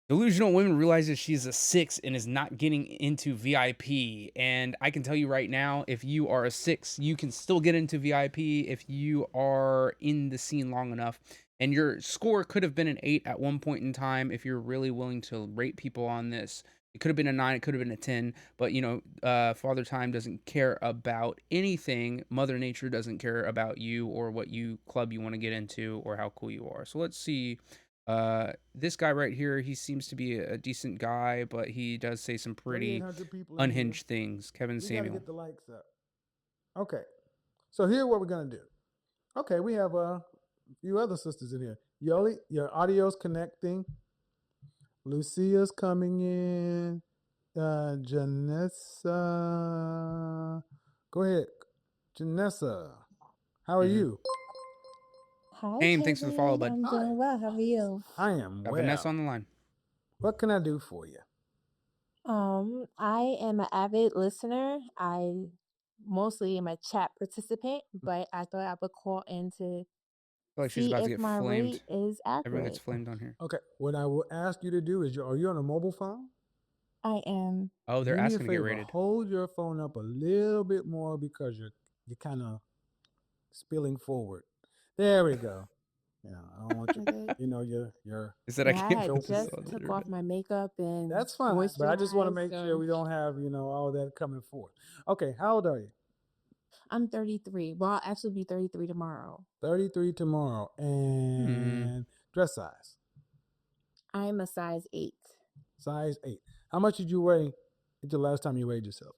Delusional woman realizes she's a 6 and is not getting into VIP. And I can tell you right now, if you are a 6, you can still get into VIP if you are in the scene long enough. And your score could have been an 8 at one point in time if you're really willing to rate people on this. It could have been a 9, it could have been a 10, but Father Time doesn't care about anything. Mother Nature doesn't care about you or what club you want to get into or how cool you are. So let's see. This guy right here, he seems to be a decent guy, but he does say some pretty 3,800 people in here. unhinged things. Kevin We got to Samuel. get the likes up. Okay. So here's what we're going to do. Okay, we have a few other sisters in here. Yoli, your audio's connecting. Lucia's coming in. Janessa. Go ahead. Janessa, how are Mm-hmm. you? Hi, Aim, thanks for the follow, Kevin. bud. I'm Hi. doing well. How are you? I am Got Vanessa well. on the line. What can I do for you? I am an avid listener. I mostly am a chat participant, but I thought I would call in to I feel like she's see about to if get my flamed. rate is Everyone gets accurate. flamed on here. Okay, what I will ask you to do is, are you on a mobile phone? I am. Oh, they're Do me a asking to get favor, rated. hold your phone up a little bit more because you're kind of spilling forward. There we go. Yeah, I don't want you. Okay. You're. Is that I Yeah, I can't had focus just on the took off internet. my makeup and That's fine, but I just want to moisturized, make sure so we don't have all that coming forth. Okay, how old are you? I'm 33. Well, I'll actually be 33 tomorrow. 33 tomorrow, and dress size. I'm a size 8. Size 8. How much did you weigh the last time you weighed yourself?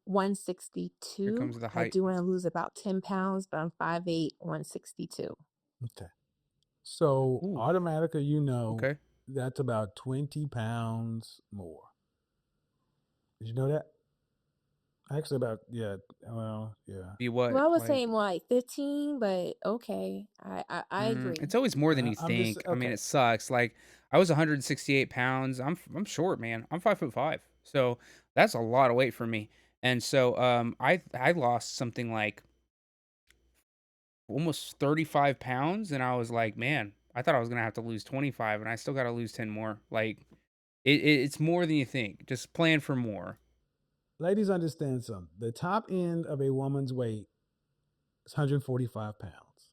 162. Here comes the I height. do want to lose about 10 pounds, but I'm 5'8", 162. Okay. So Ooh, automatically, okay. that's about 20 pounds more. Did you know that? Actually, about, yeah. Be what? Well, I was Like, saying more like 15, but okay. I agree. it's always more than you I'm just, think. I mean, okay. it sucks. Like, I was 168 pounds. I'm short, man. I'm 5'5", so that's a lot of weight for me. And so I lost something like almost 35 pounds, and I was like, man, I thought I was gonna have to lose 25, and I still got to lose 10 more. Like, it's more than you think. Just plan for more. Ladies, understand something. The top end of a woman's weight is 145 pounds.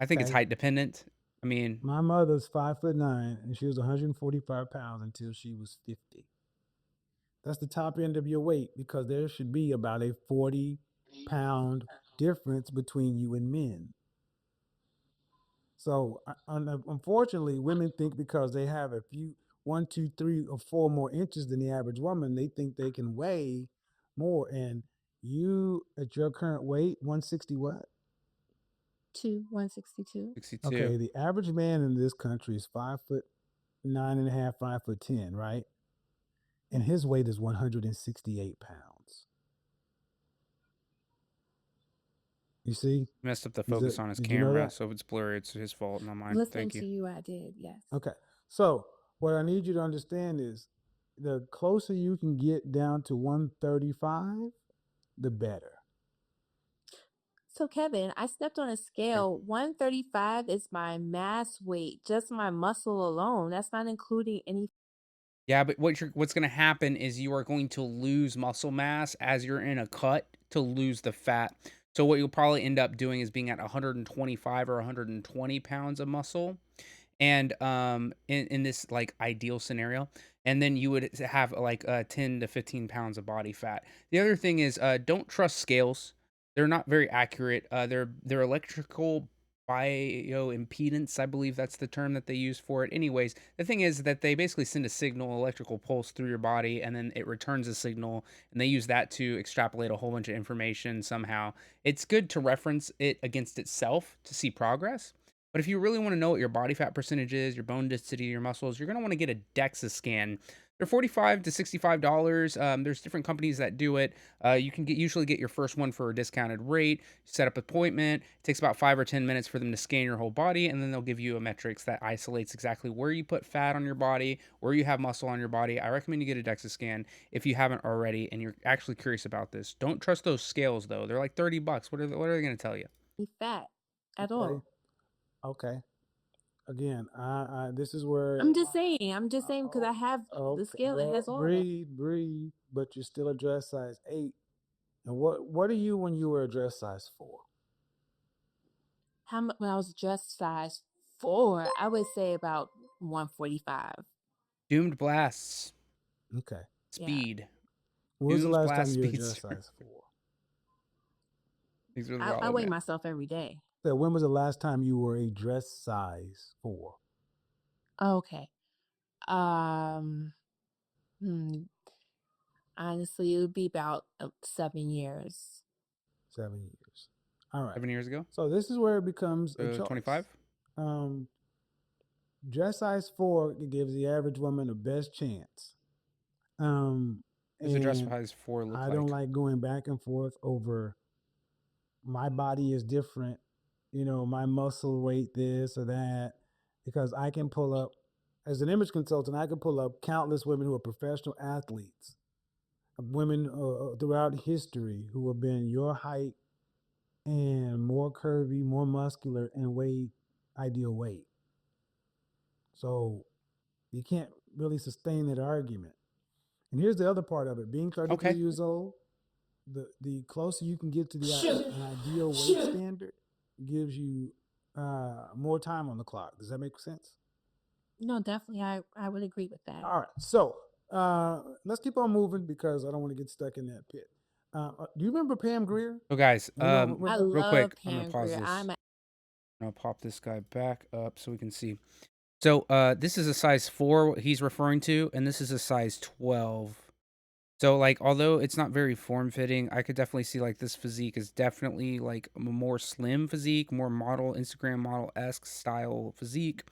I think it's Okay. height dependent. I mean, My mother's 5'9", and she was 145 pounds until she was 50. That's the top end of your weight because there should be about a 40-pound difference between you and men. So unfortunately, women think because they have a few, 1, 2, 3, or 4 more inches than the average woman, they think they can weigh more. And you, at your current weight, 160 what? 162. 62. Okay, the average man in this country is 5'9.5", 5'10", right? And his weight is 168 pounds. You see? Messed up the He's focus on his Did you know camera, that? so if it's blurry, it's his fault, not mine. Listening Thank you. to you, I did, yes. Okay. So what I need you to understand is the closer you can get down to 135, the better. So, Kevin, I stepped on a scale. 135 is my mass weight, just my muscle alone. That's not including any. Yeah, but what's gonna happen is you are going to lose muscle mass as you're in a cut to lose the fat. So what you'll probably end up doing is being at 125 or 120 pounds of muscle, and in this like ideal scenario, and then you would have like 10 to 15 pounds of body fat. The other thing is don't trust scales. They're not very accurate. They're electrical bioimpedance, I believe that's the term that they use for it. Anyways, the thing is that they basically send a signal, electrical pulse through your body, and then it returns a signal, and they use that to extrapolate a whole bunch of information somehow. It's good to reference it against itself to see progress. But if you really want to know what your body fat percentage is, your bone density, your muscles, you're going to want to get a DEXA scan. They're $45 to $65. There's different companies that do it. You can usually get your first one for a discounted rate. Set up an appointment. It takes about 5 or 10 minutes for them to scan your whole body, and then they'll give you a metrics that isolates exactly where you put fat on your body, where you have muscle on your body. I recommend you get a DEXA scan if you haven't already, and you're actually curious about this. Don't trust those scales though. They're like $30. What are they going to tell you? Fat at Okay. all. Okay. again, this is where I'm just saying because I have the scale that has all that. breathe, but you're still a dress size 8. And what are you when you were a dress size 4? How much when I was just size 4, I would say about 145. Doomed blasts. Okay. Yeah. Speed. When was the Doomed last time blast you were a dress speedster. size 4? These are I all weigh now. myself every day. So when was the last time you were a dress size 4? Okay. Um, hmm, honestly, it would be about 7 years. 7 years. All right. 7 years ago. So this is where it becomes a So choice. 25. Dress size 4 gives the average woman the best chance. What does a dress And size 4 look I like? don't like going back and forth over my body is different, my muscle weight, this or that, because I can pull up, as an image consultant, I can pull up countless women who are professional athletes, women throughout history who have been your height and more curvy, more muscular, and weigh ideal weight. So you can't really sustain that argument. And here's the other part of it: being 33 Okay. years old, the closer you can get to an ideal weight standard gives you more time on the clock. Does that make sense? No, definitely, I would agree with that. All right. So let's keep on moving because I don't want to get stuck in that pit. Do you remember Pam Grier? So guys, I real quick, love I'm gonna Pam pause Grier. this. I'll pop this guy back up so we can see. So this is a size 4 he's referring to, and this is a size 12. So like, although it's not very form fitting, I could definitely see like this physique is definitely like a more slim physique, more model, Instagram model-esque style physique.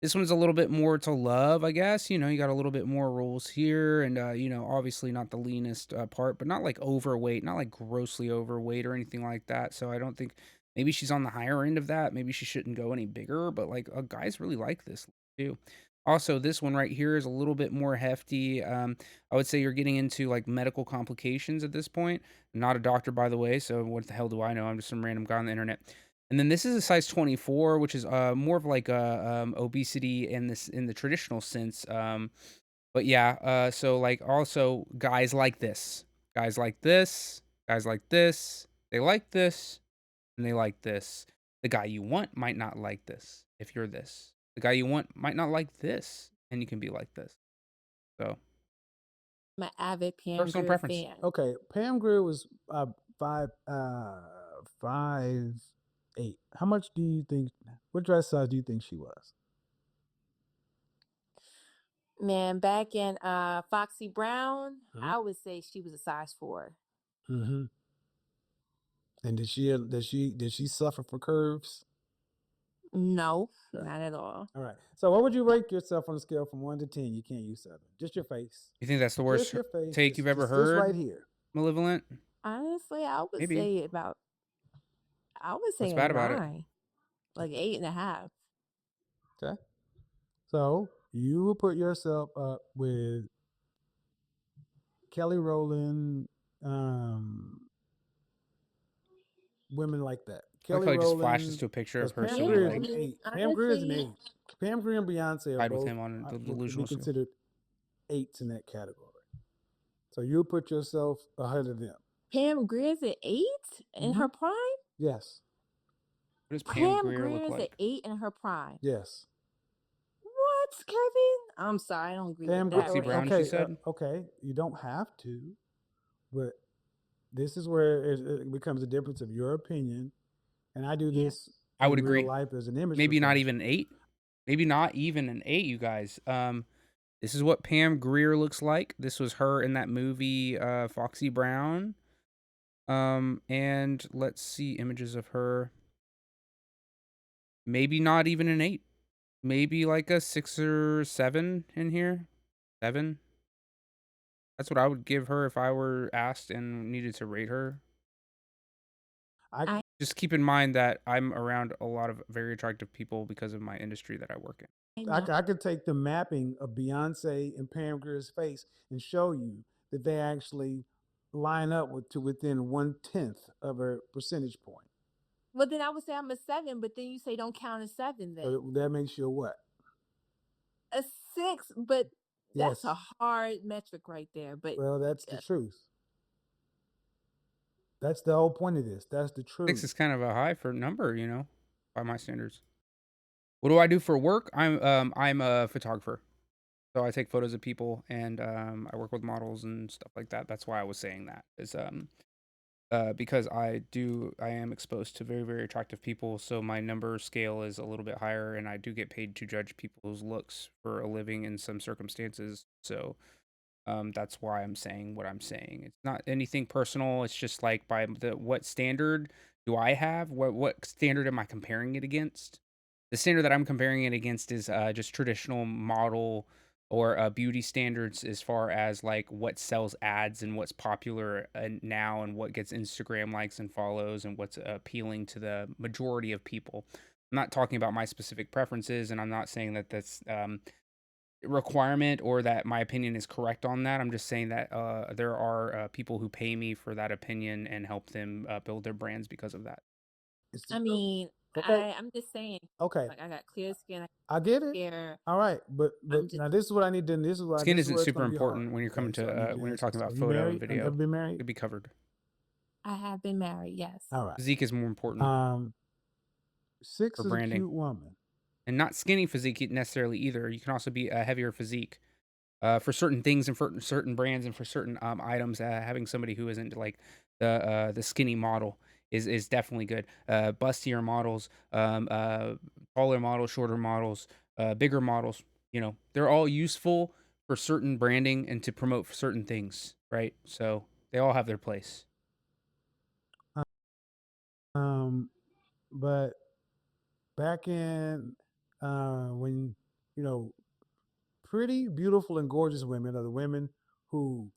This one's a little bit more to love, I guess. You got a little bit more rolls here, and obviously not the leanest part, but not like overweight, not like grossly overweight or anything like that. So I don't think maybe she's on the higher end of that. Maybe she shouldn't go any bigger, but like guys really like this too. Also, this one right here is a little bit more hefty. I would say you're getting into like medical complications at this point. I'm not a doctor, by the way, so what the hell do I know? I'm just some random guy on the internet. And then this is a size 24, which is more of like a obesity in the traditional sense. But yeah, so like also guys like this, guys like this, guys like this. They like this, and they like this. The guy you want might not like this if you're this. The guy you want might not like this, and you can be like this. So I'm an avid Pam personal Grier preference. fan. Okay, Pam Grier was 5'8". How much do you think? What dress size do you think she was? Man, back in Foxy Brown, I would say she was a size 4. Mm-hmm. And did she suffer for curves? No, not at all. All right. So what would you rate yourself on a scale from 1 to 10? You can't use 7. Just your face. You think that's the worst Just your face. take you've ever Just heard? right here. Malevolent? Honestly, I would Maybe. say about, I would say What's a bad about it? 9, like 8.5. Okay. So you will put yourself up with Kelly Rowland, women like that. I like Kelly how he just Rowland, flashes to a picture of her Pam showing Grier her is leg. an 8. Pam Grier is an honestly, 8. Pam Grier and Beyonce are Tied with both him on the would be delusional scale. considered 8s in that category. So you'll put yourself ahead of them. Pam Grier's an 8 in her prime? Yes. What does Pam Pam Grier Grier look is an like? 8 in her prime. Yes. What, Kevin? I'm sorry, I don't agree Pam with that. Foxy Brown, okay, she said? okay. You don't have to, but this is where it becomes a difference of your opinion. And I do this I would in real agree. life as an image Maybe not consultant. even 8. Maybe not even an 8, you guys. This is what Pam Grier looks like. This was her in that movie, Foxy Brown. And let's see images of her. Maybe not even an 8. Maybe like a 6 or 7 in here. 7. That's what I would give her if I were asked and needed to rate her. Just keep in mind that I'm around a lot of very attractive people because of my industry that I work in. I could take the mapping of Beyonce and Pam Grier's face and show you that they actually line up to within 1/10 of a percentage point. Well, then I would say I'm a 7, but then you say don't count a 7 then. So that makes you a what? A 6, but that's a Yes. hard metric right there, but Well, that's the truth. That's the whole point of this. That's the 6 truth. is kind of a high for number, you know, by my standards. What do I do for work? I'm a photographer. So I take photos of people and I work with models and stuff like that. That's why I was saying that is because I am exposed to very, very attractive people, so my number scale is a little bit higher, and I do get paid to judge people's looks for a living in some circumstances. So that's why I'm saying what I'm saying. It's not anything personal. It's just like by the what standard do I have? What standard am I comparing it against? The standard that I'm comparing it against is just traditional model or beauty standards as far as like what sells ads and what's popular now and what gets Instagram likes and follows and what's appealing to the majority of people. I'm not talking about my specific preferences, and I'm not saying that that's requirement or that my opinion is correct on that. I'm just saying that there are people who pay me for that opinion and help them build their brands because of that. It's the I truth. mean, Okay. I'm just saying, Okay. like I got clear skin, I get it. hair. All right, but I'm just now this is what I need to. Skin This is isn't where it's super going to be hard. important when you're Okay, coming so I need to when you're ask you, talking so about you photo and married? Have video. never been It married? could be covered. I have been married, yes. All right. Physique is more important 6 for is a branding, cute woman. and not skinny physique necessarily either. You can also be a heavier physique. For certain things and for certain brands and for certain items, having somebody who isn't like the skinny model is definitely good. Bustier models, taller models, shorter models, bigger models. You know, they're all useful for certain branding and to promote for certain things, right? So they all have their place. Um, but back in when you know, pretty, beautiful, and gorgeous women are the women who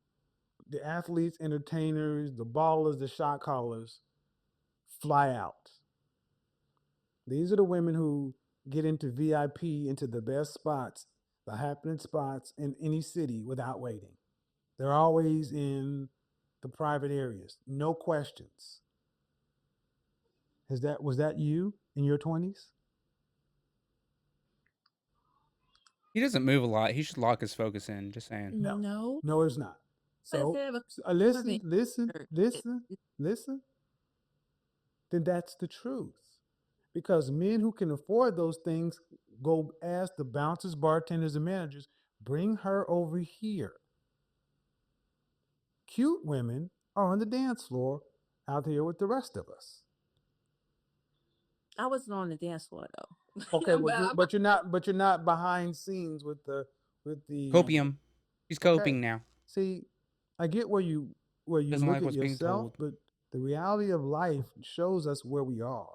the athletes, entertainers, the ballers, the shot callers fly out. These are the women who get into VIP, into the best spots, the happening spots in any city without waiting. They're always in the private areas, no questions. Was that you in your 20s? He doesn't move a lot. He should lock his focus in. Just saying. No, No, it's not. but So instead of listen, a listen, or- listen, listen. Then that's the truth. Because men who can afford those things go ask the bouncers, bartenders, and managers, bring her over here. Cute women are on the dance floor out here with the rest of us. I wasn't on the dance floor though. Okay, but you're not behind scenes with the Copium. He's okay. coping now. See, I get where you Doesn't look like at what's being yourself, told. but the reality of life shows us where we are.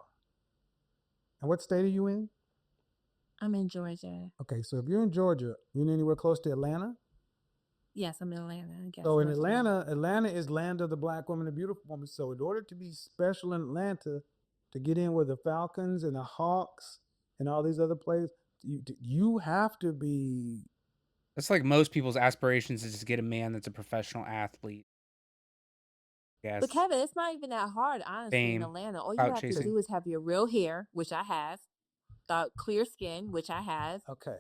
And what state are you in? I'm in Georgia. Okay, so if you're in Georgia, you're anywhere close to Atlanta? Yes, I'm in Atlanta. I guess. So in Atlanta, Atlanta is land of the black woman, the beautiful woman. So in order to be special in Atlanta, to get in with the Falcons and the Hawks and all these other players, you have to be. That's like most people's aspirations is to get a man that's a professional athlete. But Yes. Kevin, it's not even that hard, honestly, in Fame. Atlanta. All you Clout have to chasing. do is have your real hair, which I have, clear skin, which I have, Okay.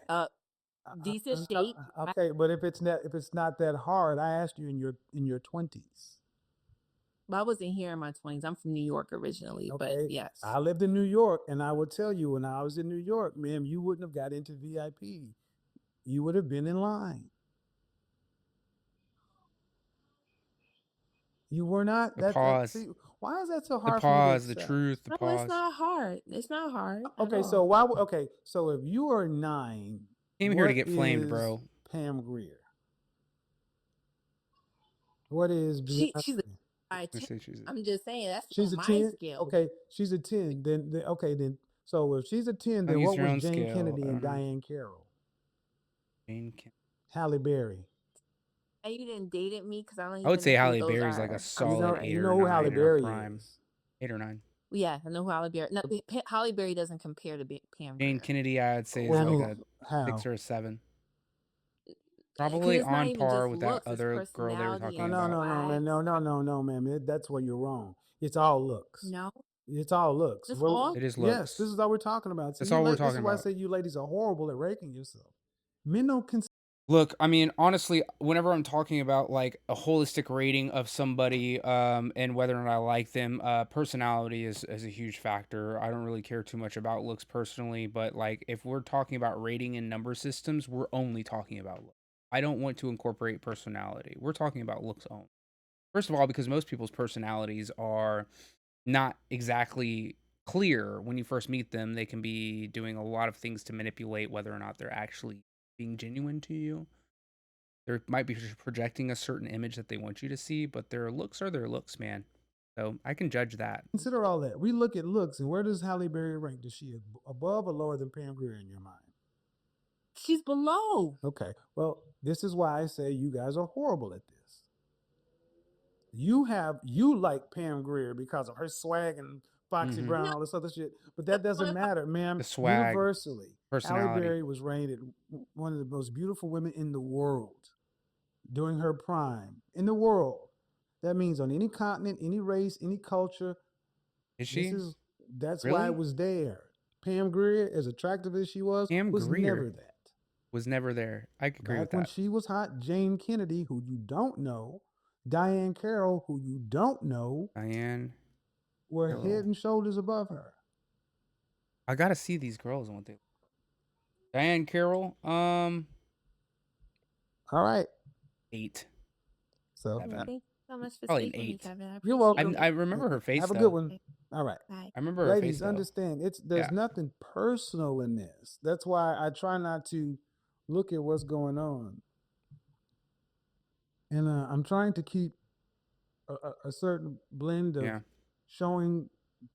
decent shape. Okay, but if it's not that hard, I asked you in your 20s. I wasn't here in my 20s. I'm from New York originally, Okay. but yes. I lived in New York, and I would tell you when I was in New York, ma'am, you wouldn't have got into VIP. You would have been in line. You were not. The pause. See, why is that so The hard for you to pause. The accept? truth. The No, it's pause. not hard. It's not hard. Okay, so so if you are 9, Came here to what get flamed, is bro. Pam Grier? What is she's Beyonce? I'm just saying that's She's on a my 10. scale. Okay, she's a 10. Then okay, then so if she's a 10, Don't then use what your was own Jane scale. Kennedy I and don't know. Diane Carroll? Jane Kennedy. Halle Berry. And you didn't date me because I don't even I would say know who Halle those Berry's like are. a I'm solid sorry. 8 You or know who 9 Halle in her Berry prime. is. 8 or 9. Yeah, I know who Halle Berry. No, Halle Berry doesn't compare to Pam Jane Grier. Kennedy, I'd say, is like a 6 How? or a 7. Because Probably it's not on even par just with that looks; it's other girl they were personality No, talking and no, about. no, no, man. swag. No, no, no, no, ma'am. That's where you're wrong. It's all looks. No, It's all looks. That's Well, all? It is yes, this looks. is all we're talking about. So That's you all we're this talking is why I about. say you ladies are horrible at ranking yourself. Men don't consider Look, I mean, honestly, whenever I'm talking about like a holistic rating of somebody, and whether or not I like them, personality is a huge factor. I don't really care too much about looks personally, but like if we're talking about rating and number systems, we're only talking about looks. I don't want to incorporate personality. We're talking about looks only. First of all, because most people's personalities are not exactly clear when you first meet them. They can be doing a lot of things to manipulate whether or not they're actually being genuine to you. They might be projecting a certain image that they want you to see, but their looks are their looks, man. So I can judge that. all that. We look at looks, and where does Halle Berry rank? Does she above or lower than Pam Grier in your mind? She's below. Okay. Well, this is why I say you guys are horrible at this. You like Pam Grier because of her swag and Foxy Hmm. Brown, No. all this other shit, but that doesn't matter, ma'am. The swag, Universally, Halle personality. Berry was rated one of the most beautiful women in the world during her prime in the world. That means on any continent, any race, any culture. Is This she is that's why it really? was there. Pam Grier, as attractive as she Pam was never Grier that. was never there. I agree with Back when that. she was hot, Jane Kennedy, who you don't know, Diane Carroll, who you don't know, Diane were Carroll. head and shoulders above her. I gotta see these girls and what they. Diane Carroll, All right. 8, So 7, Thanks so much for probably an speaking to me, 8. Kevin. I you're appreciate welcome. it. I remember her face Have a good though. one. All right. Bye. I remember her face Ladies, though. understand there's Yeah. nothing personal in this. That's why I try not to look at what's going on. And I'm trying to keep a certain blend of Yeah. showing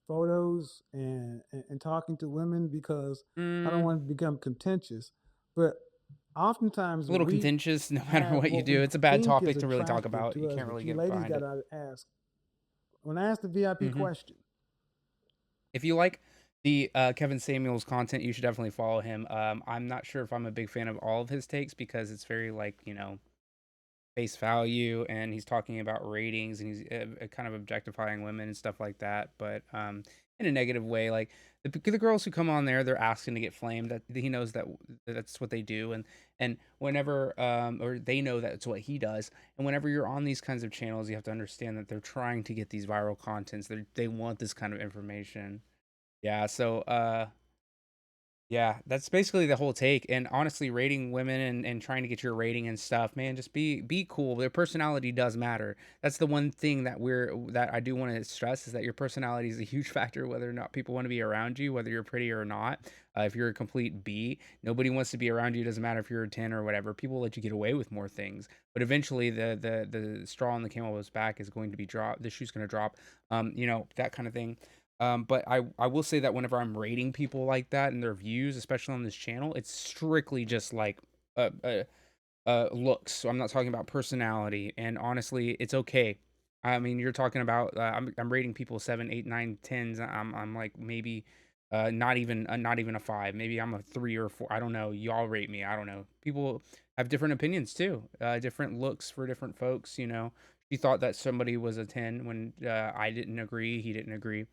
photos and talking to women because I don't Mm, want to become contentious. But oftentimes a little we contentious no matter have what you what do. we It's a bad think is topic to really talk attractive about. to You us, can't but really you get ladies behind got it. to ask. When I asked the VIP Hmm. question, If you like the Kevin Samuels content, you should definitely follow him. I'm not sure if I'm a big fan of all of his takes because it's very like face value, and he's talking about ratings, and he's kind of objectifying women and stuff like that. But in a negative way, like the girls who come on there, they're asking to get flamed. That he knows that that's what they do, and whenever or they know that it's what he does. And whenever you're on these kinds of channels, you have to understand that they're trying to get these viral contents. They want this kind of information. Yeah, so yeah, that's basically the whole take. And honestly, rating women and trying to get your rating and stuff, man, just be cool. Their personality does matter. That's the one thing that I do want to stress is that your personality is a huge factor whether or not people want to be around you, whether you're pretty or not. If you're a complete B, nobody wants to be around you. Doesn't matter if you're a 10 or whatever. People let you get away with more things. But eventually the straw on the camel's back is going to be dropped. The shoe's going to drop. That kind of thing. But I will say that whenever I'm rating people like that and their views, especially on this channel, it's strictly just like uh, uh, looks. So I'm not talking about personality. And honestly, it's okay. I mean, you're talking about I'm rating people 7, 8, 9, 10s. I'm like maybe not even a 5. Maybe I'm a 3 or 4. I don't know. Y'all rate me. I don't know. People have different opinions too. Different looks for different folks. She thought that somebody was a 10 when I didn't agree. He didn't agree.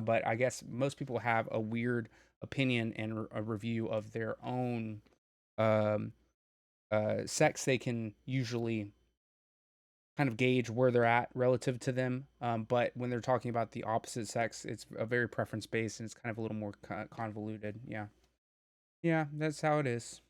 But I guess most people have a weird opinion and a review of their own um, sex. They can usually kind of gauge where they're at relative to them. But when they're talking about the opposite sex, it's a very preference based and it's kind of a little more convoluted. Yeah. Yeah, that's how it is.